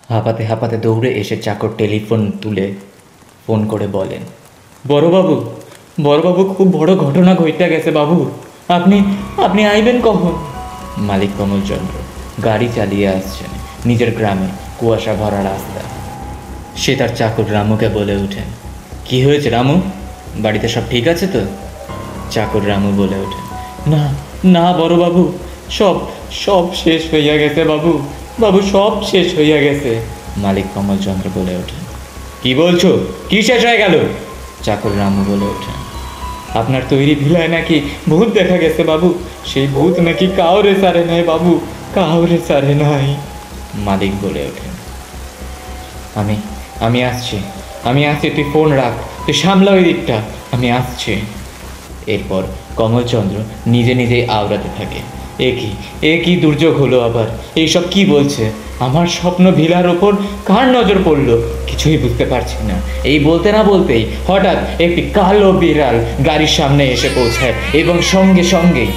হাঁপাতে হাঁপাতে দৌড়ে এসে চাকর টেলিফোন তুলে ফোন করে বলেন, বড়বাবু, বড়বাবু, খুব বড় ঘটনা ঘটে গেছে বাবু। আপনি আপনি আইবেন কখন? মালিক কমলচন্দ্র গাড়ি চালিয়ে আসছেন নিজের গ্রামে, কুয়াশা ভরা রাস্তা। সে তার চাকর রামুকে বলে ওঠেন, কি হয়েছে রামু, বাড়িতে সব ঠিক আছে তো? চাকর রামু বলে ওঠেন, না না বড়বাবু, সব সব শেষ হইয়া গেছে বাবু, বাবু সব শেষ হইয়া গেছে। মালিক কমলচন্দ্র বলে ওঠেন, কি বলছো, কি শেষ হয়ে গেল? চাকর রামু বলে ওঠেন, আপনার তৈরি ভিলায় নাকি ভূত দেখা গেছে বাবু, সেই ভূত নাকি কাউরে সারে নাই বাবু, কাউরে সারে নাই। মালিক বলে ওঠেন, আমি আমি আসছি, আমি আসছি, তুই ফোন রাখ, তুই সামলা ওই দিকটা, আমি আসছি। এরপর কমলচন্দ্র নিজে নিজেই আওড়াতে থাকে, এ কি দুর্যোগ হলো আবার, এইসব কি বলছে, আমার স্বপ্ন ভিলার ওপর কার নজর পড়লো, কিছুই বুঝতে পারছি না। এই বলতে না বলতেই হঠাৎ একটি কালো বিড়াল গাড়ির সামনে এসে পৌঁছায় এবং সঙ্গে সঙ্গেই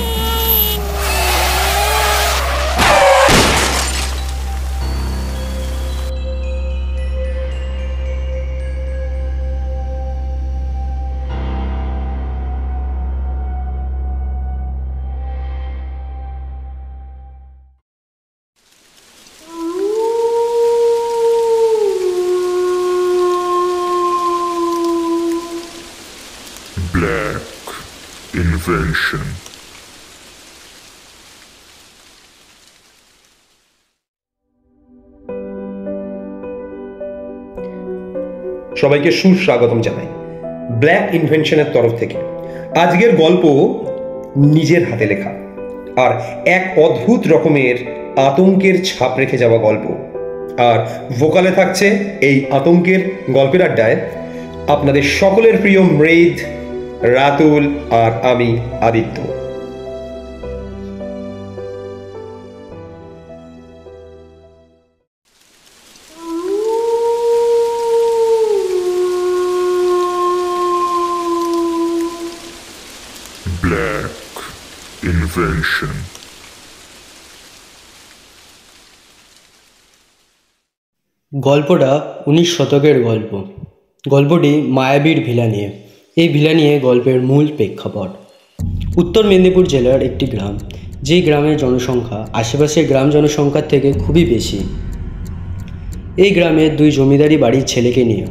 Black Invention. সবাইকে সুস্বাগতম জানাই ব্ল্যাক ইনভেনশনের তরফ থেকে। আজকের গল্প নিজের হাতে লেখা আর এক অদ্ভুত রকমের আতঙ্কের ছাপ রেখে যাওয়া গল্প। আর ভোকালে থাকছে এই আতঙ্কের গল্পের আড্ডায় আপনাদের সকলের প্রিয় মৃদ, রাতুল আর আমি আদিত্য। Black Invention. গল্পটা 19 শতকের গল্প। গল্পটি মায়াবীর ভিলা নিয়ে। এই ভিলা নিয়ে গল্পের মূল প্রেক্ষাপট উত্তর মেদিনীপুর জেলার একটি গ্রাম, যেই গ্রামের জনসংখ্যা আশেপাশের গ্রাম জনসংখ্যার থেকে খুবই বেশি। এই গ্রামে দুই জমিদারি বাড়ির ছেলেকে নিয়ে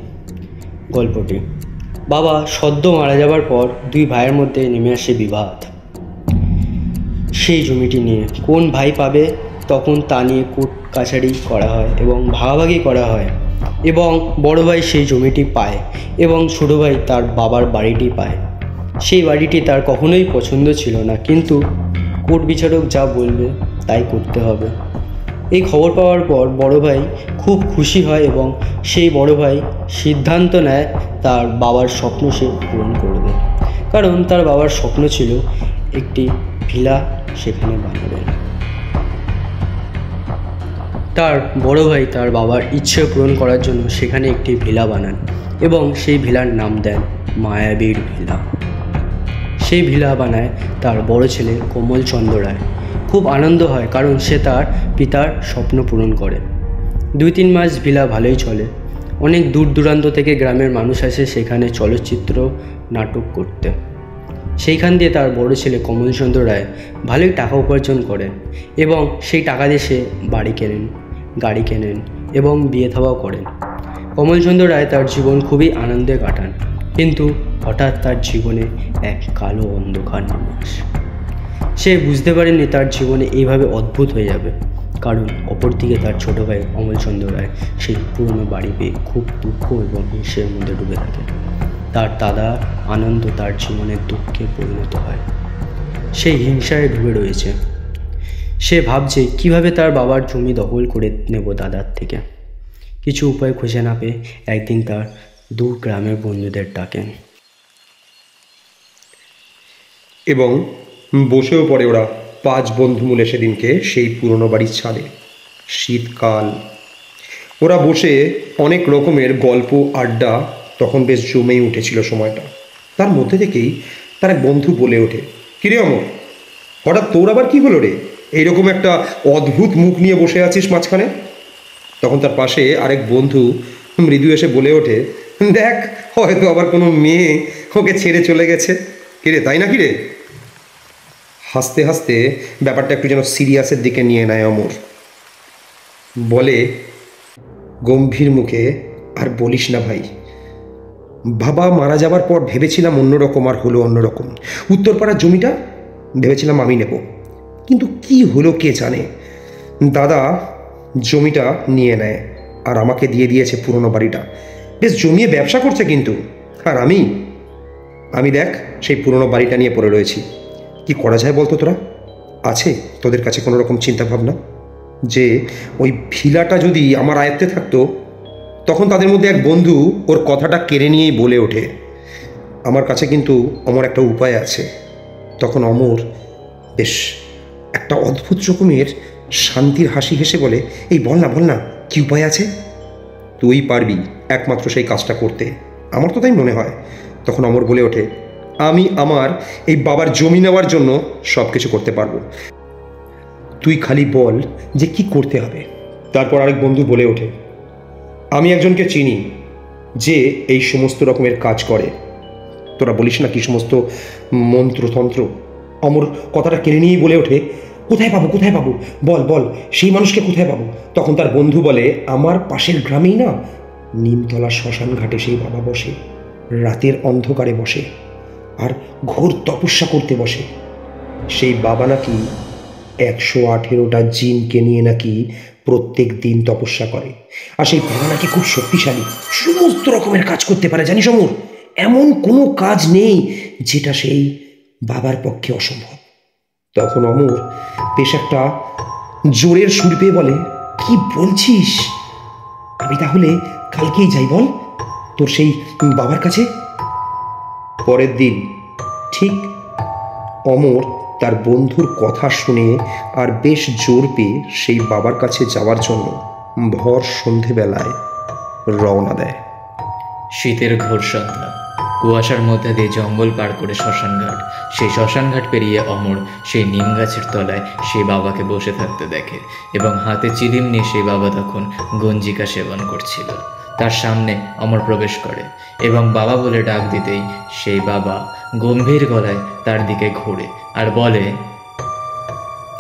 গল্পটি। বাবা সদ্য মারা যাবার পর দুই ভাইয়ের মধ্যে নেমে আসে বিবাদ। সেই জমিটি নিয়ে কোন ভাই পাবে তখন তা নিয়ে কোর্ট কাছারি করা হয় এবং ভাগাভাগি করা হয়, এবং বড় ভাই সেই জমিটি পায় এবং ছোটো ভাই তার বাবার বাড়িটি পায়। সেই বাড়িটি তার কখনোই পছন্দ ছিল না, কিন্তু কোর্ট বিচারক যা বলবে তাই করতে হবে। এই খবর পাওয়ার পর বড় ভাই খুব খুশি হয় এবং সেই বড় ভাই সিদ্ধান্ত নেয় তার বাবার স্বপ্ন সে পূরণ করবে, কারণ তার বাবার স্বপ্ন ছিল একটি ভিলা সেখানে বানাবেন। তার বড় ভাই তার বাবার ইচ্ছে পূরণ করার জন্য সেখানে একটি ভিলা বানান এবং সেই ভিলার নাম দেন মায়াবীর ভিলা। সেই ভিলা বানায় তার বড় ছেলে কমলচন্দ্র রায়। খুব আনন্দ হয়, কারণ সে তার পিতার স্বপ্ন পূরণ করে। 2-3 মাস ভিলা ভালোই চলে। অনেক দূর দূরান্ত থেকে গ্রামের মানুষ আসে সেখানে চলচ্চিত্র নাটক করতে। সেইখান দিয়ে তার বড় ছেলে কমলচন্দ্র রায় ভালোই টাকা উপার্জন করেন এবং সেই টাকা দিয়ে সে বাড়ি কেনেন, গাড়ি কেনেন এবং বিয়ে থাওয়াও করেন। কমলচন্দ্র রায় তার জীবন খুবই আনন্দে কাটান, কিন্তু হঠাৎ তার জীবনে এক কালো অন্ধকার নেমে আসে। সে বুঝতে পারেনি তার জীবনে এইভাবে অদ্ভুত হয়ে যাবে, কারণ অপরদিকে তার ছোটো ভাই কমলচন্দ্র রায় সেই পুরনো বাড়ি পেয়ে খুব দুঃখ এবং হিংসের মধ্যে ডুবে থাকে। তার দাদা আনন্দ তার জীবনের দুঃখে পরিণত হয়। সে হিংসায় ডুবে রয়েছে। সে ভাবছে কিভাবে তার বাবার জমি দখল করে নেব দাদার থেকে। কিছু উপায় খুঁজে না পেয়ে একদিন তার দূর গ্রামের বন্ধুদের ডাকেন এবং বসেও পড়ে ওরা 5 বন্ধু মিলে সেদিনকে সেই পুরনো বাড়ির ছাদে। শীতকাল। ওরা বসে অনেক রকমের গল্প আড্ডা তখন বেশ জমেই উঠেছিল সময়টা। তার মধ্যে থেকেই তার এক বন্ধু বলে ওঠে, কিরে অমর, হঠাৎ তোর আবার কি হলো রে? এইরকম একটা অদ্ভুত মুখ নিয়ে বসে আছিস মাঝখানে। তখন তার পাশে আরেক বন্ধু মৃদু এসে বলে ওঠে, দেখ হয়তো আবার কোনো মেয়ে ওকে ছেড়ে চলে গেছে। কিরে, তাই না কিরে? হাসতে হাসতে ব্যাপারটা একটু যেন সিরিয়াসের দিকে নিয়ে নেয় অমর। বলে গম্ভীর মুখে, আর বলিস না ভাই, বাবা মারা যাবার পর ভেবেছিলাম অন্যরকম, আর হলো অন্যরকম। উত্তরপাড়ার জমিটা ভেবেছিলাম আমি নেব, কিন্তু কি হলো কে জানে। দাদা জমিটা নিয়ে নেয় আর আমাকে দিয়ে দিয়েছে পুরনো বাড়িটা। বেশ জমিয়ে ব্যবসা করছে কিন্তু। আর আমি দেখ সেই পুরনো বাড়িটা নিয়ে পড়ে রয়েছি। কি করা যায় বলতো তোরা? আছে তোদের কাছে কোনো রকম চিন্তাভাবনা যে ওই ভিলাটা যদি আমার আয়ত্তে থাকতো? তখন তাদের মধ্যে এক বন্ধু ওর কথাটা কেড়ে নিয়েই বলে ওঠে, আমার কাছে কিন্তু অমর একটা উপায় আছে। তখন অমর বেশ একটা অদ্ভুত রকমের শান্তির হাসি হেসে বলে, এই বল না কি উপায় আছে? তুই পারবি একমাত্র সেই কাজটা করতে, আমার তো তাই মনে হয়। তখন অমর বলে ওঠে, আমি আমার এই বাবার জমি নেওয়ার জন্য সব কিছু করতে পারবো, তুই খালি বল যে কি করতে হবে। তারপর আরেক বন্ধু বলে ওঠে, আমি একজনকে চিনি যে এই সমস্ত রকমের কাজ করে। তোরা বলিস না কি সমস্ত মন্ত্রতন্ত্র। অমর কথাটা কেড়ে নিয়েই বলে ওঠে, কোথায় পাবো বল সেই মানুষকে কোথায় পাবো? তখন তার বন্ধু বলে, আমার পাশের গ্রামেই না নিমতলা শ্মশান ঘাটে সেই বাবা বসে, রাতের অন্ধকারে বসে আর ঘোর তপস্যা করতে বসে। সেই বাবা নাকি 118টা জিনকে নিয়ে নাকি প্রত্যেক দিন তপস্যা করে, আর সেই বাবা নাকি খুব শক্তিশালী, সমস্ত রকমের কাজ করতে পারে। জানিস অমর, এমন কোনো কাজ নেই যেটা সেই বাবার পক্ষে অসম্ভব। তখন অমর বেশ একটা জোরের সুর পেয়ে বলে, কি বলছিস? আমি তাহলে কালকেই যাই বল তোর সেই বাবার কাছে। পরের দিন ঠিক অমর তার বন্ধুর কথা শুনে আর বেশ জোর পেয়ে সেই বাবার কাছে যাওয়ার জন্য ভর সন্ধেবেলায় রওনা দেয়। শীতের ঘোর সন্ধ্যা, কুয়াশার মধ্যে দিয়ে জঙ্গল পার করে শ্মশানঘাট। সেই শ্মশানঘাট পেরিয়ে অমর সেই নিম গাছের তলায় সেই বাবাকে বসে থাকতে দেখে, এবং হাতে চিলিম নিয়ে সেই বাবা তখন গঞ্জিকা সেবন করছিল। তার সামনে অমর প্রবেশ করে এবং বাবা বলে ডাক দিতেই সেই বাবা গম্ভীর গলায় তার দিকে ঘোরে আর বলে,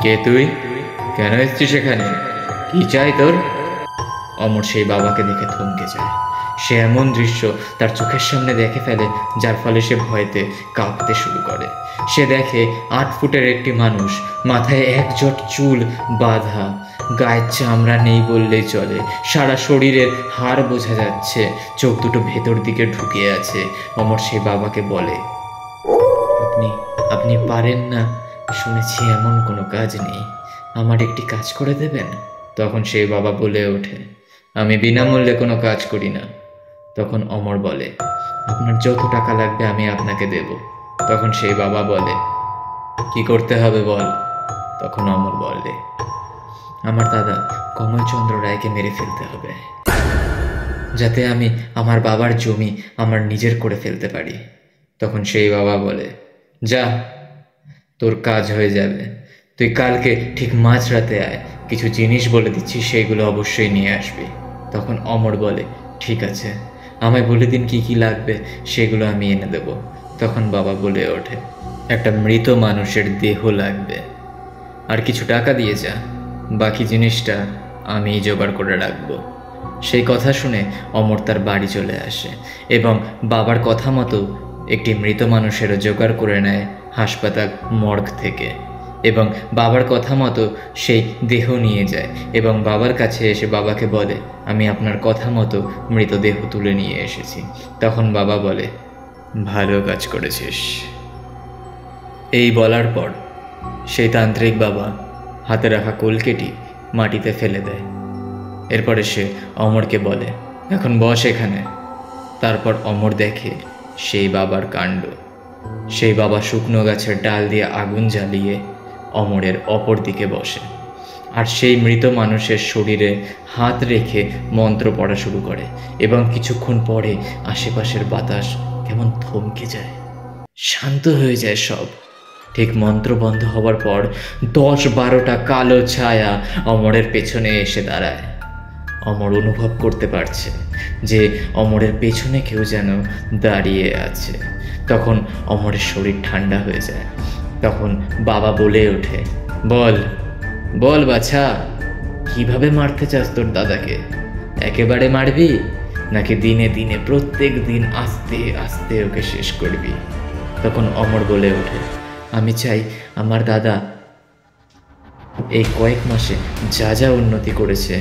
কে তুই? কেন এসছিস এখানে? কি চাই তোর? অমর সেই বাবাকে দেখে থমকে যায়। সে এমন দৃশ্য তার চোখের সামনে দেখে ফেলে যার ফলে সে ভয়তে কাঁপতে শুরু করে। সে দেখে 8 ফুটের একটি মানুষ, মাথায় একজট চুল বাঁধা, গায়ের চামড়া নেই বললেই চলে, সারা শরীরের হাড় বোঝা যাচ্ছে, চোখ দুটো ভেতর দিকে ঢুকে আছে। অমর সেই বাবাকে বলে, আপনি পারেন না? শুনেছি এমন কোনো কাজ নেই, আমার একটি কাজ করে দেবেন? তখন সেই বাবা বলে ওঠে, আমি বিনামূল্যে কোনো কাজ করি না। তখন অমর বলে, আপনার যত টাকা লাগবে আমি আপনাকে দেব। তখন সেই বাবা বলে, কি করতে হবে বল? তখন অমর বলে, আমার দাদা কমলচন্দ্র রায়কে মেরে ফেলতে হবে, যাতে আমি আমার বাবার জমি আমার নিজের করে ফেলতে পারি। তখন সেই বাবা বলে, যা, তোর কাজ হয়ে যাবে, তুই কালকে ঠিক মাঝরাতে আয়, কিছু জিনিস বলে দিচ্ছি, সেইগুলো অবশ্যই নিয়ে আসবি। তখন অমর বলে, ঠিক আছে, আমায় বলে দিন কি কি লাগবে, সেগুলো আমি এনে দেব। তখন বাবা বলে ওঠে, একটা মৃত মানুষের দেহ লাগবে, আর কিছু টাকা দিয়ে যা, বাকি জিনিসটা আমি জোগাড় করে রাখবো। সেই কথা শুনে অমর তার বাড়ি চলে আসে এবং বাবার কথা মতো একটি মৃত মানুষেরও জোগাড় করে নেয় হাসপাতাল মর্গ থেকে, এবং বাবার কথা মতো সেই দেহ নিয়ে যায় এবং বাবার কাছে এসে বাবাকে বলে, আমি আপনার কথা মতো মৃতদেহ তুলে নিয়ে এসেছি। তখন বাবা বলে, ভালো কাজ করেছিস। এই বলার পর সেই তান্ত্রিক বাবা হাতে রাখা কলকেটি মাটিতে ফেলে দেয়। এরপরে সে অমরকে বলে, এখন বস এখানে। তারপর অমর দেখে সেই বাবার কাণ্ড। সেই বাবা শুকনো গাছের ডাল দিয়ে আগুন জ্বালিয়ে অমরের অপর দিকে বসে, আর সেই মৃত মানুষের শরীরে হাত রেখে মন্ত্র পড়া শুরু করে, এবং কিছুক্ষণ পরে আশেপাশের বাতাস কেমন থমকে যায়, শান্ত হয়ে যায় সব। ঠিক মন্ত্র বন্ধ হওয়ার পর 10-12টা কালো ছায়া অমরের পেছনে এসে দাঁড়ায়। অমর অনুভব করতে পারছে যে অমরের পেছনে কেউ যেন দাঁড়িয়ে আছে। তখন অমরের শরীর ঠান্ডা হয়ে যায়। তখন বাবা বলে ওঠে, বল বল বাছা, কিভাবে মারতে চাস তোর দাদাকে? একেবারে মারবি নাকি দিনে দিনে প্রত্যেক দিন আস্তে আস্তে ওকে শেষ করবি? তখন অমর বলে ওঠে, আমি চাই আমার দাদা এই কয়েক মাসে যা যা উন্নতি করেছে,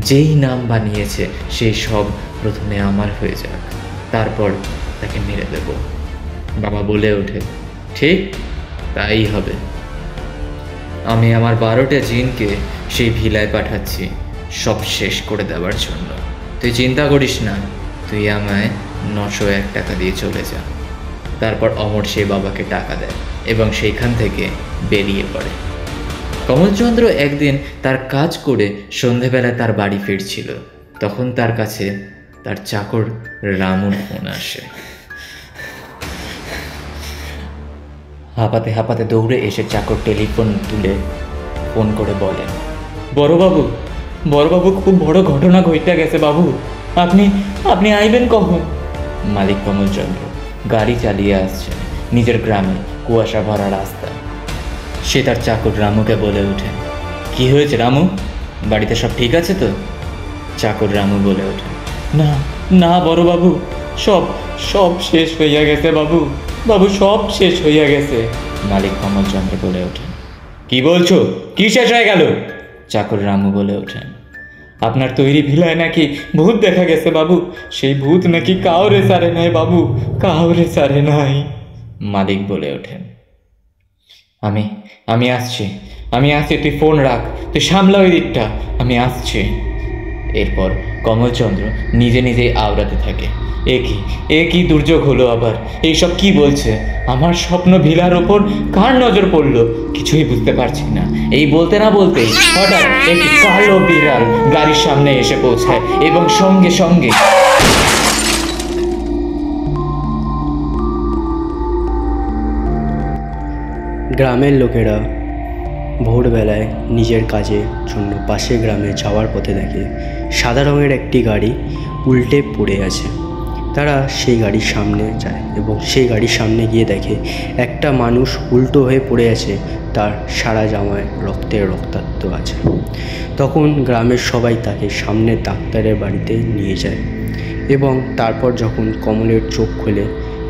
যেই নাম বানিয়েছে, সেই সব প্রথমে আমার হয়ে যাক, তারপর তাকে মেরে দেব। বাবা বলে ওঠে, ঠিক তাই হবে। আমি আমার 12টা জিনকে সেই ভিলায় পাঠাচ্ছি সব শেষ করে দেওয়ার জন্য। তুই চিন্তা করিস না, তুই আমায় 901 টাকা দিয়ে চলে যা। তারপর অমর সেই বাবাকে টাকা দেয় এবং সেইখান থেকে বেরিয়ে পড়ে। কমলচন্দ্র একদিন তার কাজ করে সন্ধেবেলা তার বাড়ি ফিরছিল। তখন তার কাছে তার চাকর রামুর ফোন আসে। হাঁপাতে হাঁপাতে দৌড়ে এসে চাকর টেলিফোন তুলে ফোন করে বলেন, বড়বাবু খুব বড় ঘটনা ঘটে গেছে বাবু, আপনি আপনি আইবেন কখন? মালিক কমলচন্দ্র গাড়ি চালিয়ে আসছেন নিজের গ্রামে কুয়াশা ভরা রাস্তা। সে তার চাকর রামুকে বলে ওঠে, কি হয়েছে রামু, বাড়িতে সব ঠিক আছে তো? চাকর রামু বলে ওঠে, না না বড়বাবু, সব সব শেষ হইয়া গেছে বাবু, বাবু সব শেষ হইয়া গেছে। মালিক কমলচন্দ্র বলে ওঠেন, কি বলছো, কি শেষ হয়ে গেল? চাকর রামু বলে ওঠেন, আপনার তৈরি ভিলায় নাকি ভূত দেখা গেছে বাবু, সেই ভূত নাকি কাউরে সারে নাই বাবু, কাউরে সারে নাই। মালিক বলে ওঠেন, আমি আসছি, তুই ফোন রাখ, তুই সামলা ওই দিকটা, আমি আসছি। এরপর কমলচন্দ্র নিজে নিজেই আওড়াতে থাকে, এ কি দুর্যোগ হলো আবার, এইসব কি বলছে, আমার স্বপ্ন ভিলার ওপর কার নজর পড়লো, কিছুই বুঝতে পারছি না। এই বলতে না বলতেই হঠাৎ একটি কালো বিড়াল গাড়ির সামনে এসে পৌঁছায় এবং সঙ্গে সঙ্গে গ্রামের লোকেরা ভোরবেলায় নিজের কাজের জন্য পাশের গ্রামে যাওয়ার পথে দেখে সাদা রঙের একটি গাড়ি উল্টে পড়ে আছে। তারা সেই গাড়ির সামনে যায় এবং সেই গাড়ির সামনে গিয়ে দেখে একটা মানুষ উল্টো হয়ে পড়ে আছে, তার সারা জামায় রক্তের রক্তাক্ত আছে। তখন গ্রামের সবাই তাকে সামনে ডাক্তারের বাড়িতে নিয়ে যায় এবং তারপর যখন কমলের চোখ খোলে,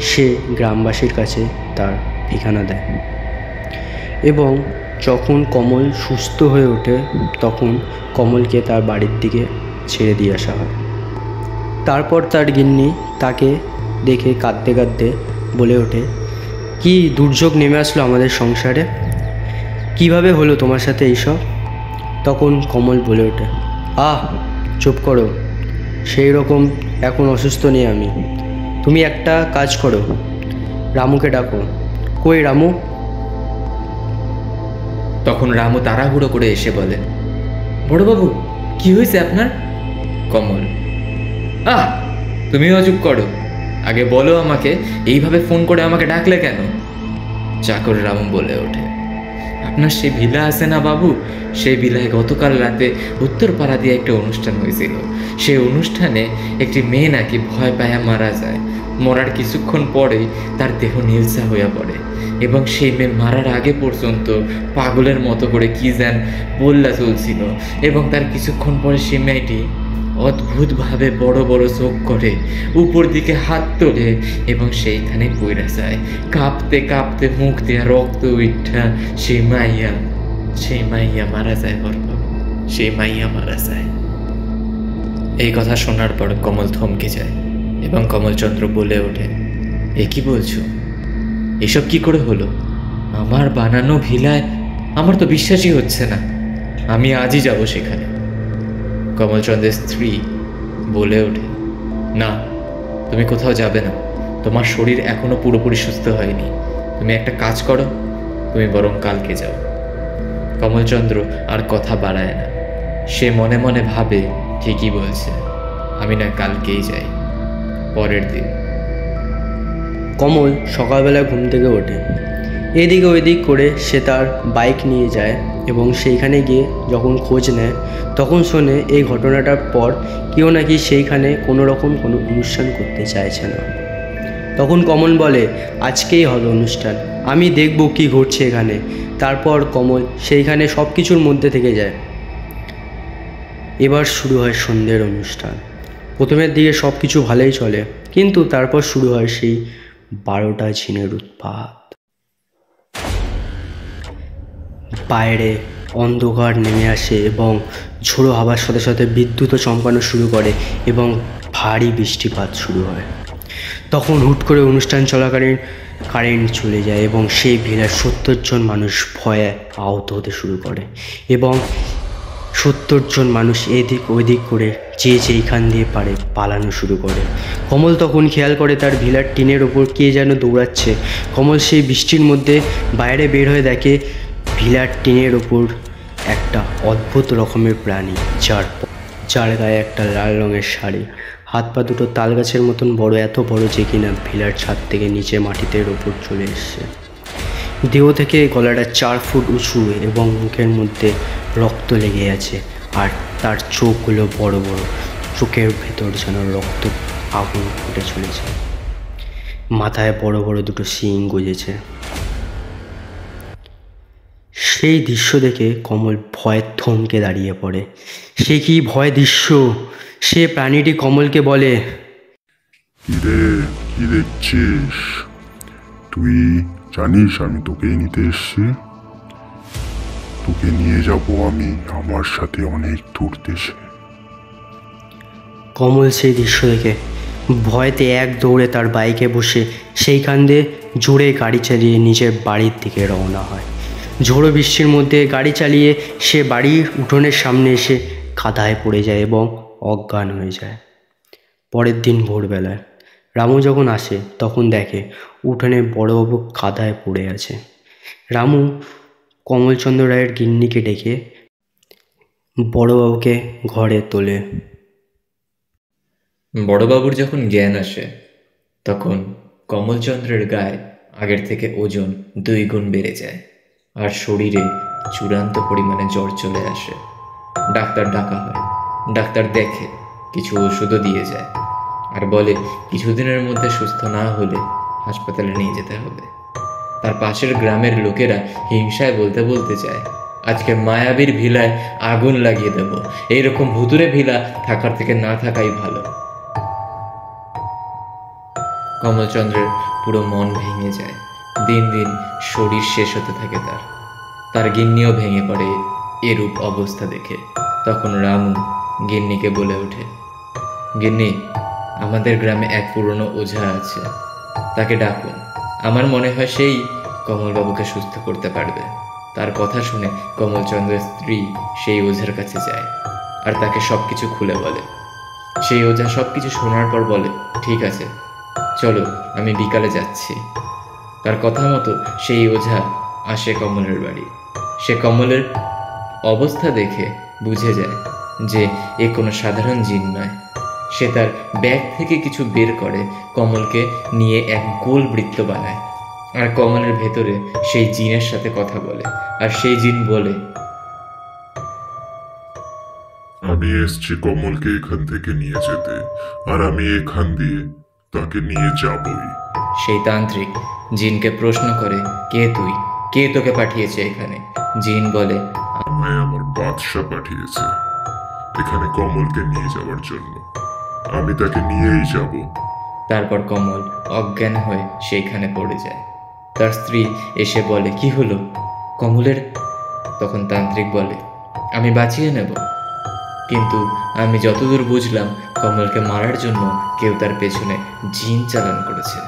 সে গ্রামবাসীর কাছে তার ঠিকানা দেয় এবং যখন কমল সুস্থ হয়ে ওঠে তখন কমলকে তার বাড়ির দিকে ছেড়ে দিয়ে আসা হয়। তারপর তার গিন্নি তাকে দেখে কাঁদতে কাঁদতে বলে ওঠে, কি দুর্যোগ নেমে আসলো আমাদের সংসারে, কিভাবে হলো তোমার সাথে এইসব? তখন কমল বলে ওঠে, চুপ করো, সেই রকম এখন অসুস্থ নেই আমি। তুমি একটা কাজ করো, রামুকে ডাকো। কই রামু? তখন রামু তাড়াহুড়ো করে এসে বলে, বড়বাবু কি হয়েছে আপনার? কমল, তুমিও চুপ করো, আগে বলো আমাকে, এইভাবে ফোন করে আমাকে ডাকলে কেন? চাকর রামু বলে ওঠে, আপনার সেই ভিলা আছে না বাবু, সেই ভিলায় গতকাল রাতে উত্তরপাড়া দিয়ে একটা অনুষ্ঠান হয়েছিল। সেই অনুষ্ঠানে একটি মেয়ে নাকি ভয় পায়া মারা যায়। মরার কিছুক্ষণ পরেই তার দেহ নীলসা হইয়া পড়ে এবং সেই মেয়ে মারার আগে পর্যন্ত পাগলের মতো করে কি যেন বললা চলছিল এবং তার কিছুক্ষণ পরে সেই মেয়েটি অদ্ভুতভাবে বড় বড় চোখ করে উপর দিকে হাত তোলে এবং সেইখানে পড়ে যায়, কাঁপতে কাঁপতে মুখ দিয়ে রক্ত উঠা সেই মাইয়া মারা যায়। বড়বাবু, সেই মাইয়া মারা যায়। এই কথা শোনার পর কমল থমকে যায় এবং কমলচন্দ্র বলে ওঠে, এ কি বলছো, এসব কি করে হলো? আমার বানানো ভিলায় আমার তো বিশ্বাসই হচ্ছে না, আমি আজই যাব সেখানে। কমলচন্দ্রের স্ত্রী বলে ওঠে, না, তুমি কোথাও যাবে না, তোমার শরীর এখনো পুরোপুরি সুস্থ হয়নি, তুমি একটা কাজ করো, তুমি বরং কালকে যাও। কমলচন্দ্র আর কথা বাড়ায় না, সে মনে মনে ভাবে, ঠিকই বলছে, আমি না কালকেই যাই। পরের দিন কমল সকালবেলা ঘুম থেকে ওঠে এদিকে ওইদিক করে সে তার বাইক নিয়ে যায় এবং সেইখানে গিয়ে যখন খোঁজ নেয় তখন শোনে এই ঘটনাটার পর কেউ নাকি সেইখানে কোনো রকম কোনো অনুষ্ঠান করতে চাইছে না। তখন কমল বলে আজকেই হবে অনুষ্ঠান, আমি দেখব কি ঘটছে এখানে। তারপর কমল সেইখানে সব কিছুর মধ্যে থেকে যায়। এবার শুরু হয় সন্ধ্যের অনুষ্ঠান। প্রথমের দিকে সব কিছু ভালোই চলে, কিন্তু তারপর শুরু হয় সেই 12টা ঝিনের উৎপাত। বাইরে অন্ধকার নেমে আসে এবং ঝোড়ো হাওয়ার সাথে সাথে বিদ্যুৎও চমকানো শুরু করে এবং ভারী বৃষ্টিপাত শুরু হয়। তখন হুট করে অনুষ্ঠান চলাকালীন কারেন্ট চলে যায় এবং সেই ভিড়ের 70 জন মানুষ ভয়ে আহত হতে শুরু করে এবং 70 জন মানুষ এদিক ওইদিক করে যে যেইখান দিয়ে পারে পালানো শুরু করে। কমল তখন খেয়াল করে তার ভিলার টিনের ওপর কে যেন দৌড়াচ্ছে। কমল সেই বৃষ্টির মধ্যে বাইরে বের হয়ে দেখে ভিলার টিনের ওপর একটা অদ্ভুত রকমের প্রাণী, যার গায়ে একটা লাল রঙের শাড়ি, হাত পা দুটো তাল গাছের মতন বড়, এত বড় যে কিনা ভিলার ছাদ থেকে নিচে মাটিতে ওপর চলে এসছে। দেহ থেকে গলাটা 4 ফুট উঁচু এবং মুখের মধ্যে রক্ত লেগে আছে, আর তার চোখগুলো বড় বড়, চোখের ভেতর যেন রক্ত আগুন ফুটে চলেছে। মাথায় বড় বড় দুটো শিং গজেছে। সেই দৃশ্য দেখে কমল ভয়ে থমকে দাঁড়িয়ে পড়ে। সে কি ভয় দৃশ্য! সে প্রাণীটি কমলকে বলে, কিরে, কি দেখছিস? তুই জানিস আমি তোকেই নিতে এসছি। তোকে নিয়ে যাব আমি আমার সাথে অনেক দূর দেশে। কমল সেই দৃশ্য দেখে ভয়তে এক দৌড়ে তার বাইকে বসে সেইখান দিয়ে জোরে গাড়ি চালিয়ে নিজের বাড়ির দিকে রওনা হয়। ঝোড়ো বৃষ্টির মধ্যে গাড়ি চালিয়ে সে বাড়ির উঠোনের সামনে এসে কাদায় পড়ে যায় এবং অজ্ঞান হয়ে যায়। পরের দিন ভোরবেলায় রামু যখন আসে তখন দেখে উঠোনে বড়বাবু কাদায় পড়ে আছে। রামু কমলচন্দ্র রায়ের গিন্নিকে ডেকে বড়বাবুকে ঘরে তোলে। বড়বাবুর যখন জ্ঞান আসে তখন কমলচন্দ্রের গায়ে আগের থেকে ওজন 2 গুণ বেড়ে যায়, আর শরীরে চূড়ান্ত পরিমাণে জ্বর চলে আসে। ডাক্তার ডাকা হয়, ডাক্তার দেখে, কিছু ওষুধও দিয়ে যায়, আর বলে কিছুদিনের মধ্যে সুস্থ না হলে হাসপাতালে নিয়ে যেতে হবে। তার পাশের গ্রামের লোকেরা হিংসায় বলতে বলতে চায়, আজকে মায়াবীর ভিলায় আগুন লাগিয়ে দেব, এইরকম ভুতুরে ভিলা থাকার থেকে না থাকাই ভালো। কমলচন্দ্রের পুরো মন ভেঙে যায়। দিন দিন শরীর শেষ হতে থাকে তার গিন্নিও ভেঙে পড়ে এরূপ অবস্থা দেখে। তখন রামু গিন্নিকে বলে ওঠে, গিন্নি, আমাদের গ্রামে এক পুরনো ওঝা আছে, তাকে ডাকুন। আমার মনে হয় সেই কমলবাবুকে সুস্থ করতে পারবে। তার কথা শুনে কমলচন্দ্রের স্ত্রী সেই ওঝার কাছে যায় আর তাকে সবকিছু খুলে বলে। সেই ওঝা সবকিছু শোনার পর বলে, ঠিক আছে, চলো, আমি বিকালে যাচ্ছি। তার কথা মতো সেই ওঝা আসে কমলের বাড়ি। সে কমলের অবস্থা দেখে বুঝে যায় যে এ কোনো সাধারণ জিন নয়। সে তার ব্যাগ থেকে কিছু বের করে কমলকে নিয়ে এক গোল বৃত্ত বানায়, আর কমলের ভেতরে সেই জিনের সাথে কথা বলে। আর সেই জিন বলে, আমি এসছি কমলকে এখান থেকে নিয়ে যেতে, আর আমি এখান দিয়ে তাকে নিয়ে যাবই। সেই তান্ত্রিক জিনকে প্রশ্ন করে, কে তুই? কে তোকে পাঠিয়েছে এখানে? জিন বলে, আমায় আমার বাদশা পাঠিয়েছে এখানে কমলকে নিয়ে যাওয়ার জন্য। আমি তাকে নিয়েই যাব। তারপর কমল অজ্ঞান হয়ে সেইখানে পড়ে যায়। তার স্ত্রী এসে বলে, কি হলো কমলের? তখন তান্ত্রিক বলে, আমি বাঁচিয়ে নেব, কিন্তু আমি যতদূর বুঝলাম কমলকে মারার জন্য কেউ তার পেছনে জিন চালান করেছে।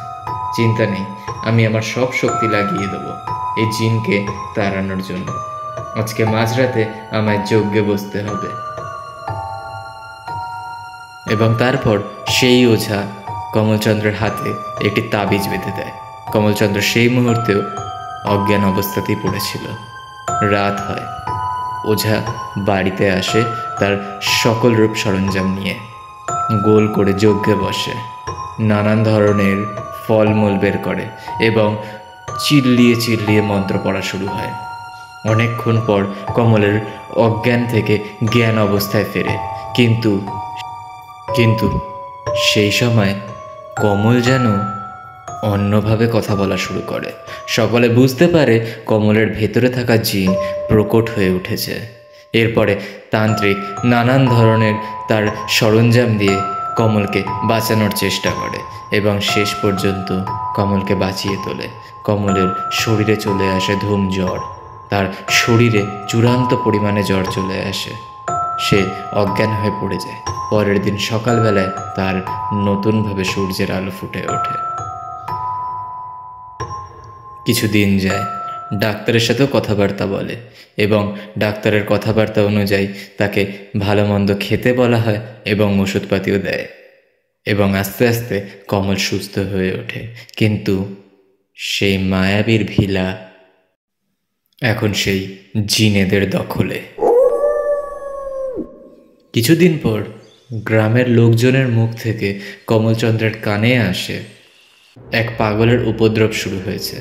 চিন্তা নেই, আমি আমার সব শক্তি লাগিয়ে দেব এই জিনকে তাড়ানোর জন্য। আজকে মাঝরাতে আমায় যজ্ঞে বসতে হবে। এবং তারপর সেই ওঝা কমলচন্দ্রের হাতে একটি তাবিজ বেঁধে দেয়। কমলচন্দ্র সেই মুহূর্তেও অজ্ঞান অবস্থাতেই পড়েছিল। রাত হয়, ওঝা বাড়িতে আসে তার সকল রূপ সরঞ্জাম নিয়ে, গোল করে যজ্ঞে বসে, নানান ধরনের ফলমূল বের করে এবং চিল্লিয়ে চিল্লিয়ে মন্ত্র পড়া শুরু হয়। অনেকক্ষণ পর কমলের অজ্ঞান থেকে জ্ঞান অবস্থায় ফেরে, কিন্তু কিন্তু সেই সময় কমল যেন অন্যভাবে কথা বলা শুরু করে। সকলে বুঝতে পারে কমলের ভেতরে থাকা জিন প্রকট হয়ে উঠেছে। এরপরে তান্ত্রিক নানান ধরনের তার সরঞ্জাম দিয়ে কমলকে বাঁচানোর চেষ্টা করে এবং শেষ পর্যন্ত কমলকে বাঁচিয়ে তোলে। কমলের শরীরে চলে আসে ধুম জ্বর, তার শরীরে চূড়ান্ত পরিমাণে জ্বর চলে আসে, সে অজ্ঞান হয়ে পড়ে যায়। পরের দিন সকালবেলায় তার নতুনভাবে সূর্যের আলো ফুটে ওঠে। কিছুদিন যায়, ডাক্তারের সাথেও কথাবার্তা বলে এবং ডাক্তারের কথাবার্তা অনুযায়ী তাকে ভালো মন্দ খেতে বলা হয় এবং ওষুধপাতিও দেয় এবং আস্তে আস্তে কমল সুস্থ হয়ে ওঠে। কিন্তু সেই মায়াবীর ভিলা এখন সেই জিনেদের দখলে। কিছুদিন পর গ্রামের লোকজনের মুখ থেকে কমলচন্দ্রের কানে আসে এক পাগলের উপদ্রব শুরু হয়েছে।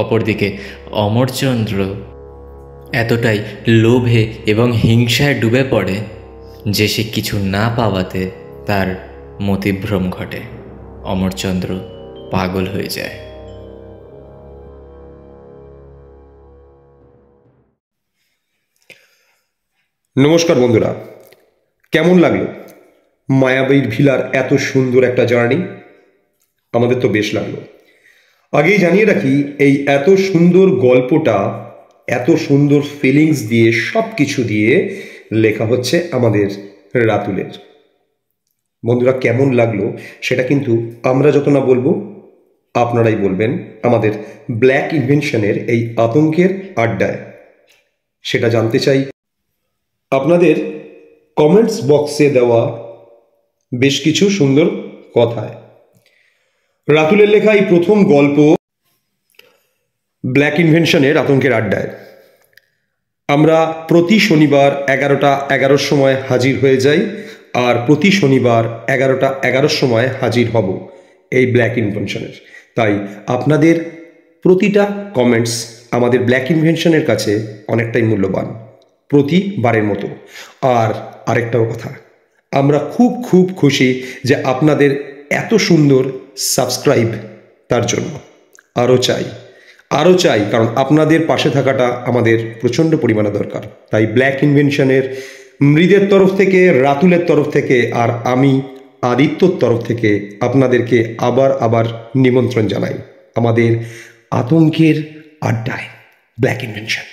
অপরদিকে অমরচন্দ্র এতটাই লোভে এবং হিংসায় ডুবে পড়ে যে সে কিছু না পাওয়াতে তার মতিভ্রম ঘটে। অমরচন্দ্র পাগল হয়ে যায়। নমস্কার বন্ধুরা, কেমন লাগলো মায়াবীর ভিলার এত সুন্দর একটা জার্নি? আমাদের তো বেশ লাগলো। আগেই জানিয়ে রাখি, এই এত সুন্দর গল্পটা এত সুন্দর ফিলিংস দিয়ে সব কিছু দিয়ে লেখা হচ্ছে আমাদের রাতুলের। বন্ধুরা, কেমন লাগলো সেটা কিন্তু আমরা যত না বলবো আপনারাই বলবেন আমাদের ব্ল্যাক ইনভেনশনের এই আতঙ্কের আড্ডায়। সেটা জানতে চাই আপনাদের কমেন্টস বক্সে দেওয়া বেশ কিছু সুন্দর কথায়। রাতুলের লেখা এই প্রথম গল্প ব্ল্যাক ইনভেনশনের আতঙ্কের আড্ডায়। আমরা প্রতি শনিবার 11টা 11 সময় হাজির হয়ে যাই, আর প্রতি শনিবার 11টা 11 সময় হাজির হব এই ব্ল্যাক ইনভেনশনের। তাই আপনাদের প্রতিটা কমেন্টস আমাদের ব্ল্যাক ইনভেনশনের কাছে অনেকটাই মূল্যবান, প্রতিবারের মতো। আর আরেকটাও কথা, আমরা খুব খুব খুশি যে আপনাদের এত সুন্দর সাবস্ক্রাইব, তার জন্য আরও চাই, কারণ আপনাদের পাশে থাকাটা আমাদের প্রচণ্ড পরিমাণে দরকার। তাই ব্ল্যাক ইনভেনশনের মৃদের তরফ থেকে, রাতুলের তরফ থেকে, আর আমি আদিত্যর তরফ থেকে আপনাদেরকে আবার নিমন্ত্রণ জানাই আমাদের আতঙ্কের আড্ডায়, ব্ল্যাক ইনভেনশন।